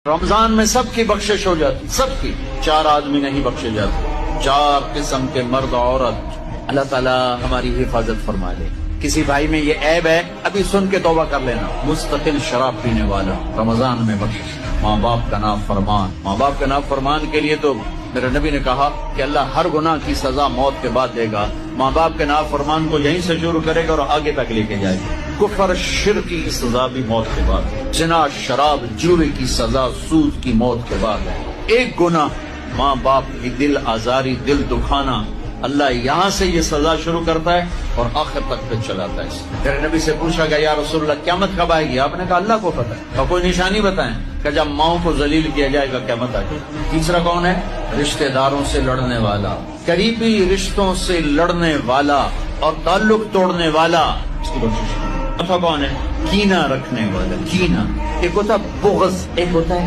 رمضان میں سب کی بخشش ہو جاتی، سب کی، 4 آدمی نہیں بخشے جاتے، 4 قسم کے مرد عورت۔ اللہ تعالیٰ ہماری حفاظت فرما لے۔ کسی بھائی میں یہ عیب ہے، ابھی سن کے توبہ کر لینا۔ مستقل شراب پینے والا، رمضان میں بخشش۔ ماں باپ کا نافرمان، ماں باپ کا نافرمان کے لیے تو میرے نبی نے کہا کہ اللہ ہر گناہ کی سزا موت کے بعد دے گا۔ ماں باپ کے نافرمان کو یہیں سے شروع کرے گا اور آگے تک لے کے جائے گا۔ کفر شرک کی سزا بھی موت کے بعد ہے، زنا شراب جوے کی سزا سود کی موت کے بعد ہے۔ ایک گناہ ماں باپ کی دل آزاری، دل دکھانا، اللہ یہاں سے یہ سزا شروع کرتا ہے اور آخر تک پہ چلاتا ہے۔ میرے نبی سے پوچھا گیا یا رسول اللہ قیامت کب آئے گی؟ آپ نے کہا اللہ کو پتہ ہے۔ تو کوئی نشانی بتائیں کہ جب ماؤں کو ذلیل کیا جائے گا قیامت آئے گی۔ تیسرا کون ہے؟ رشتہ داروں سے لڑنے والا، قریبی رشتوں سے لڑنے والا اور تعلق توڑنے والا، اس کی بخشش۔ چوتھا کون ہے؟ کینہ رکھنے والا، کینہ۔ ایک ہوتا ہے بغض، ایک ہوتا ہے